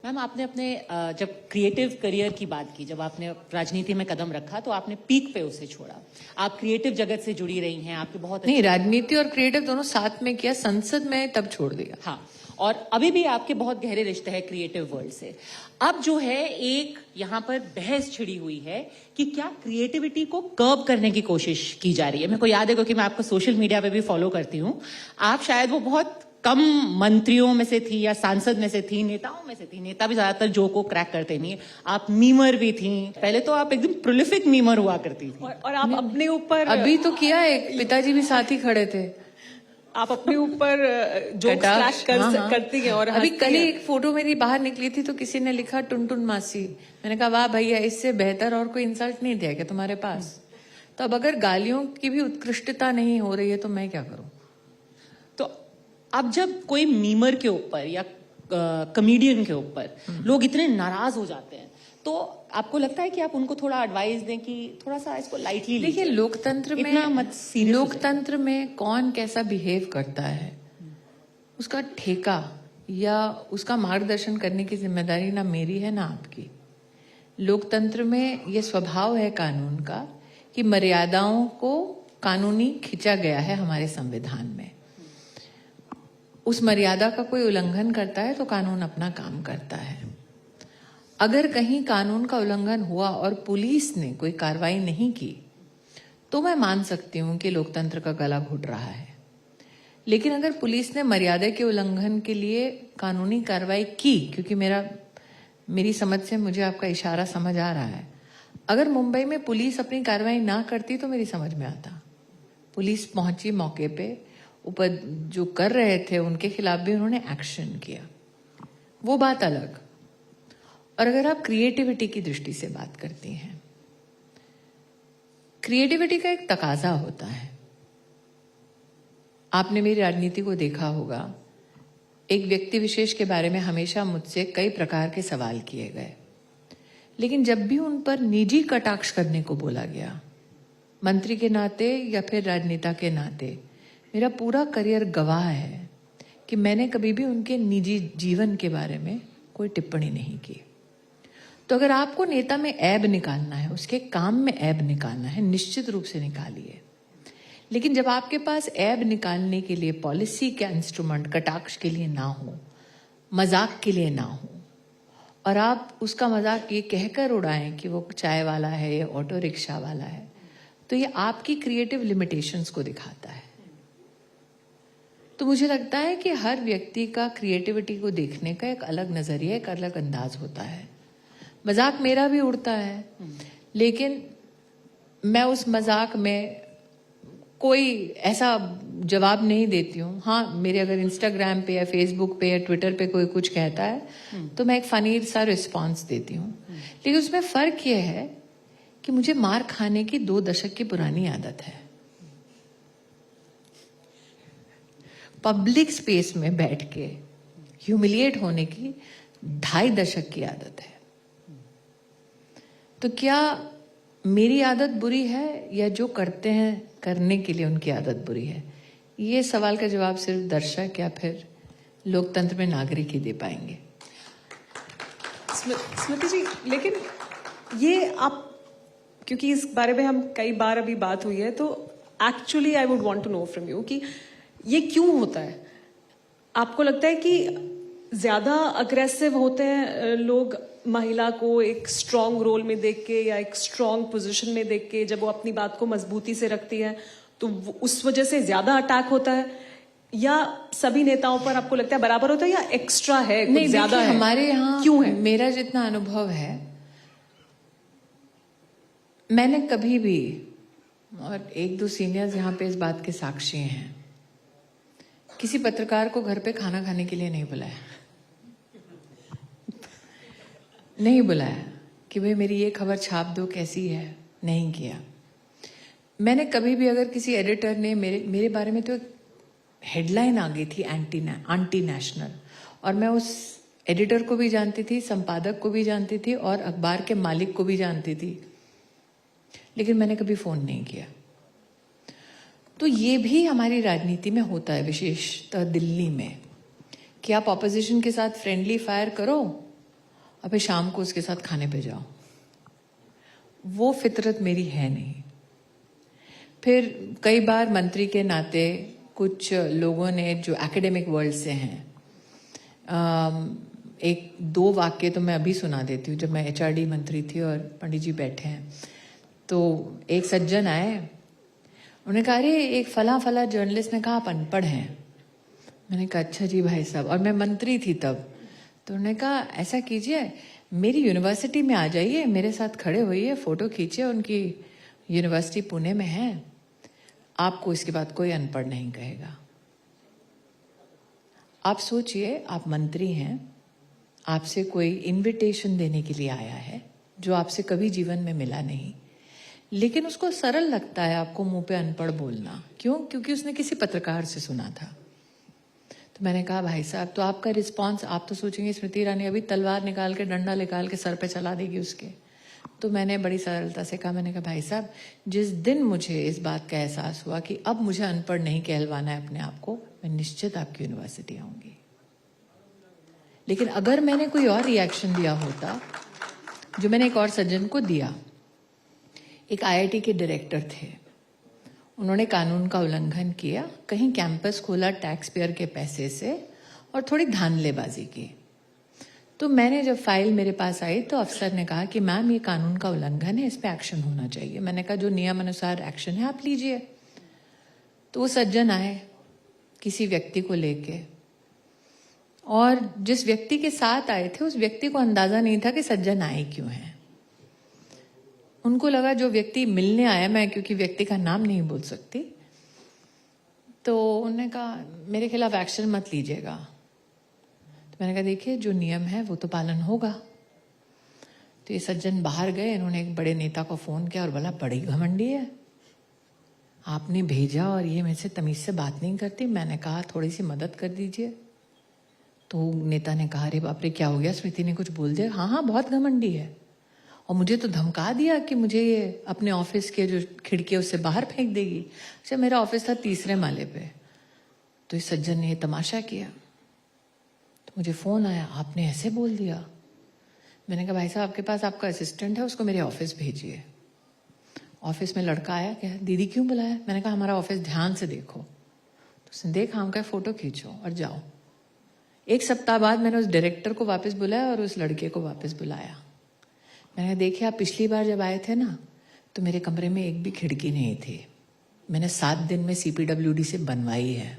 Ma'am, आपने अपने जब क्रिएटिव करियर की बात की, जब आपने राजनीति में कदम रखा तो आपने पीक पे उसे छोड़ा। आप क्रिएटिव जगत से जुड़ी रही हैं, आपके बहुत नहीं, राजनीति और क्रिएटिव दोनों साथ में किया, संसद में तब छोड़ दिया। हाँ, और अभी भी आपके बहुत गहरे रिश्ते हैं क्रिएटिव वर्ल्ड से। अब जो है एक यहाँ पर बहस छिड़ी हुई है कि क्या क्रिएटिविटी को कर्ब करने की कोशिश की जा रही है। मेरे को याद है क्योंकि मैं आपको सोशल मीडिया पे भी फॉलो करती हूँ। आप शायद वो बहुत कम मंत्रियों में से थी या सांसद में से थी, नेताओं में से थी। नेता भी ज्यादातर जो को क्रैक करते नहीं है। आप मीमर भी थी, पहले तो आप एकदम प्रोलिफिक मीमर हुआ करती थी। और आप अपने ऊपर अभी तो किया, एक पिताजी भी साथ ही खड़े थे। आप अपने ऊपर जो करती हैं। और अभी कल ही एक फोटो मेरी बाहर निकली थी तो किसी ने लिखा टुनटुन मासी। मैंने कहा वाह भैया, इससे बेहतर और कोई इंसल्ट नहीं दिया क्या तुम्हारे पास। तो अब अगर गालियों की भी उत्कृष्टता नहीं हो रही है तो मैं क्या करूं। तो अब जब कोई मीमर के ऊपर या कॉमेडियन के ऊपर लोग इतने नाराज हो जाते हैं तो आपको लगता है कि आप उनको थोड़ा एडवाइस दें कि थोड़ा सा इसको लाइटली देखिए, लोकतंत्र में कौन कैसा बिहेव करता है उसका ठेका या उसका मार्गदर्शन करने की जिम्मेदारी ना मेरी है ना आपकी। लोकतंत्र में ये स्वभाव है कानून का कि मर्यादाओं को कानूनी खींचा गया है हमारे संविधान में। उस मर्यादा का कोई उल्लंघन करता है तो कानून अपना काम करता है। अगर कहीं कानून का उल्लंघन हुआ और पुलिस ने कोई कार्रवाई नहीं की तो मैं मान सकती हूं कि लोकतंत्र का गला घुट रहा है। लेकिन अगर पुलिस ने मर्यादा के उल्लंघन के लिए कानूनी कार्रवाई की, क्योंकि मेरी समझ से मुझे आपका इशारा समझ आ रहा है, अगर मुंबई में पुलिस अपनी कार्रवाई ना करती तो मेरी समझ में आता। पुलिस पहुंची मौके पे, ऊपर जो कर रहे थे उनके खिलाफ भी उन्होंने एक्शन किया, वो बात अलग। और अगर आप क्रिएटिविटी की दृष्टि से बात करती हैं, क्रिएटिविटी का एक तकाजा होता है। आपने मेरी राजनीति को देखा होगा, एक व्यक्ति विशेष के बारे में हमेशा मुझसे कई प्रकार के सवाल किए गए, लेकिन जब भी उन पर निजी कटाक्ष करने को बोला गया, मंत्री के नाते या फिर राजनेता के नाते, मेरा पूरा करियर गवाह है कि मैंने कभी भी उनके निजी जीवन के बारे में कोई टिप्पणी नहीं की। तो अगर आपको नेता में ऐब निकालना है, उसके काम में ऐब निकालना है, निश्चित रूप से निकालिए। लेकिन जब आपके पास ऐब निकालने के लिए पॉलिसी का इंस्ट्रूमेंट कटाक्ष के लिए ना हो, मजाक के लिए ना हो, और आप उसका मजाक ये कहकर उड़ाएं कि वो चाय वाला है या ऑटो रिक्शा वाला है, तो ये आपकी क्रिएटिव लिमिटेशंस को दिखाता है। तो मुझे लगता है कि हर व्यक्ति का क्रिएटिविटी को देखने का एक अलग नजरिया, एक अलग अंदाज होता है। मजाक मेरा भी उड़ता है, लेकिन मैं उस मजाक में कोई ऐसा जवाब नहीं देती हूँ। हाँ, मेरे अगर इंस्टाग्राम पे या फेसबुक पे या ट्विटर पे कोई कुछ कहता है तो मैं एक फनी सा रिस्पॉन्स देती हूँ। लेकिन उसमें फर्क यह है कि मुझे मार खाने की 2 दशक की पुरानी आदत है। पब्लिक स्पेस में बैठ के ह्यूमिलिएट होने की 2.5 दशक की आदत है। तो क्या मेरी आदत बुरी है या जो करते हैं करने के लिए उनकी आदत बुरी है? ये सवाल का जवाब सिर्फ दर्शक या फिर लोकतंत्र में नागरिक ही दे पाएंगे। स्मृति जी, लेकिन ये आप, क्योंकि इस बारे में हम कई बार अभी बात हुई है, तो actually I would want to know from you कि ये क्यों होता है। आपको लगता है कि ज्यादा अग्रेसिव होते हैं लोग महिला को एक स्ट्रांग रोल में देख के या एक स्ट्रांग पोजीशन में देख के, जब वो अपनी बात को मजबूती से रखती है तो उस वजह से ज्यादा अटैक होता है, या सभी नेताओं पर आपको लगता है बराबर होता है या एक्स्ट्रा है, कुछ नहीं, ज्यादा है? हमारे यहाँ क्यों है? मेरा जितना अनुभव है, मैंने कभी भी, और 1-2 सीनियर्स यहाँ पे इस बात के साक्षी हैं, किसी पत्रकार को घर पे खाना खाने के लिए नहीं बुलाया। नहीं बुलाया कि भाई मेरी ये खबर छाप दो, कैसी है, नहीं किया। मैंने कभी भी, अगर किसी एडिटर ने मेरे बारे में, तो एक हेडलाइन आ गई थी एंटी नेशनल, और मैं उस एडिटर को भी जानती थी, संपादक को भी जानती थी और अखबार के मालिक को भी जानती थी, लेकिन मैंने कभी फोन नहीं किया। तो ये भी हमारी राजनीति में होता है, विशेषतः दिल्ली में, कि आप ऑपोजिशन के साथ फ्रेंडली फायर करो और फिर शाम को उसके साथ खाने पे जाओ। वो फितरत मेरी है नहीं। फिर कई बार मंत्री के नाते कुछ लोगों ने जो एकेडमिक वर्ल्ड से हैं, एक दो वाक्य तो मैं अभी सुना देती हूँ। जब मैं HRD मंत्री थी और पंडित जी बैठे हैं, तो एक सज्जन आए, उन्होंने कहा अरे एक फला जर्नलिस्ट ने कहा आप अनपढ़ हैं। मैंने कहा अच्छा जी भाई साहब, और मैं मंत्री थी तब। तो उन्होंने कहा ऐसा कीजिए, मेरी यूनिवर्सिटी में आ जाइए, मेरे साथ खड़े होइए, फोटो खींचिए, उनकी यूनिवर्सिटी पुणे में है, आपको इसके बाद कोई अनपढ़ नहीं कहेगा। आप सोचिए, आप मंत्री हैं, आपसे कोई इनविटेशन देने के लिए आया है जो आपसे कभी जीवन में मिला नहीं, लेकिन उसको सरल लगता है आपको मुंह पे अनपढ़ बोलना। क्यों? क्योंकि उसने किसी पत्रकार से सुना था। तो मैंने कहा भाई साहब, तो आपका रिस्पांस, आप तो सोचेंगे स्मृति ईरानी अभी तलवार निकाल के, डंडा निकाल के सर पे चला देगी उसके। तो मैंने बड़ी सरलता से कहा, मैंने कहा भाई साहब, जिस दिन मुझे इस बात का एहसास हुआ कि अब मुझे अनपढ़ नहीं कहलवाना है अपने आप को, मैं निश्चित आपकी यूनिवर्सिटी आऊंगी। लेकिन अगर मैंने कोई और रिएक्शन दिया होता, जो मैंने एक और सज्जन को दिया, एक IIT के डायरेक्टर थे, उन्होंने कानून का उल्लंघन किया, कहीं कैंपस खोला टैक्स पेयर के पैसे से और थोड़ी धांधलेबाजी की। तो मैंने जब फाइल मेरे पास आई तो अफसर ने कहा कि मैम ये कानून का उल्लंघन है, इस पे एक्शन होना चाहिए। मैंने कहा जो नियम अनुसार एक्शन है आप लीजिए। तो वो सज्जन आए किसी व्यक्ति को लेके, और जिस व्यक्ति के साथ आए थे उस व्यक्ति को अंदाजा नहीं था कि सज्जन आए क्यों हैं। उनको लगा जो व्यक्ति मिलने आया, मैं क्योंकि व्यक्ति का नाम नहीं बोल सकती, तो उन्होंने कहा मेरे खिलाफ एक्शन मत लीजिएगा। तो मैंने कहा देखिए जो नियम है वो तो पालन होगा। तो ये सज्जन बाहर गए, इन्होंने एक बड़े नेता को फोन किया और बोला बड़ी घमंडी है, आपने भेजा और ये मेरे से तमीज से बात नहीं करती। मैंने कहा थोड़ी सी मदद कर दीजिए। तो नेता ने कहा अरे बाप रे क्या हो गया, स्मृति ने कुछ बोल दिया? हाँ बहुत घमंडी है, और मुझे तो धमका दिया कि मुझे ये अपने ऑफिस के जो खिड़की है उससे बाहर फेंक देगी। अच्छा, मेरा ऑफिस था 3रे माले पे। तो इस सज्जन ने ये तमाशा किया, तो मुझे फोन आया, आपने ऐसे बोल दिया। मैंने कहा भाई साहब आपके पास आपका असिस्टेंट है, उसको मेरे ऑफिस भेजिए। ऑफिस में लड़का आया, क्या दीदी क्यों बुलाया? मैंने कहा हमारा ऑफिस ध्यान से देखो। तो उसने देखा, हम कहा फोटो खींचो और जाओ। 1 सप्ताह बाद मैंने उस डायरेक्टर को वापस बुलाया और उस लड़के को वापस बुलाया। मैंने देखिए आप पिछली बार जब आए थे ना, तो मेरे कमरे में एक भी खिड़की नहीं थी, मैंने 7 दिन में CPWD से बनवाई है।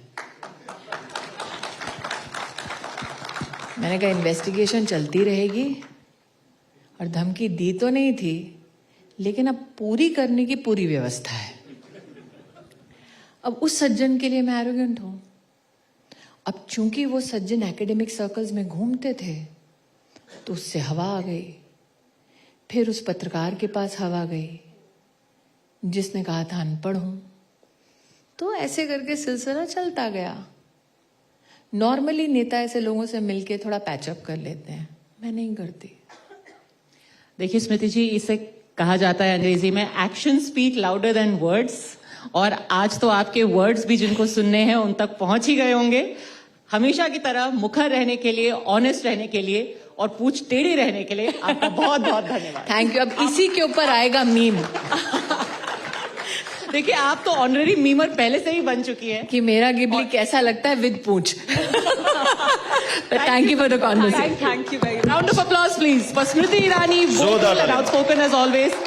मैंने कहा इन्वेस्टिगेशन चलती रहेगी, और धमकी दी तो नहीं थी, लेकिन अब पूरी करने की पूरी व्यवस्था है। अब उस सज्जन के लिए मैं एरोगेंट हूं। अब चूंकि वो सज्जन एकेडमिक सर्कल्स में घूमते थे, तो उससे हवा आ गई। फिर उस पत्रकार के पास हवा गई जिसने कहा था अनपढ़ हूं। तो ऐसे करके सिलसिला चलता गया। नॉर्मली नेता ऐसे लोगों से मिलके थोड़ा पैचअप कर लेते हैं, मैं नहीं करती। देखिए स्मृति जी, इसे कहा जाता है अंग्रेजी में action speak louder than words, और आज तो आपके वर्ड्स भी जिनको सुनने हैं उन तक पहुंच ही गए होंगे। हमेशा की तरह मुखर रहने के लिए, ऑनेस्ट रहने के लिए और पूछ टेढ़ी रहने के लिए आपका बहुत बहुत धन्यवाद। Thank you. अब इसी के ऊपर आएगा मीम। देखिए आप तो ऑनररी मीमर पहले से ही बन चुकी है कि मेरा गिबली कैसा लगता है विद पूछ। Thank you for the conversation. Thank you very much. Round of applause please for Smriti Irani, vocal and outspoken as always.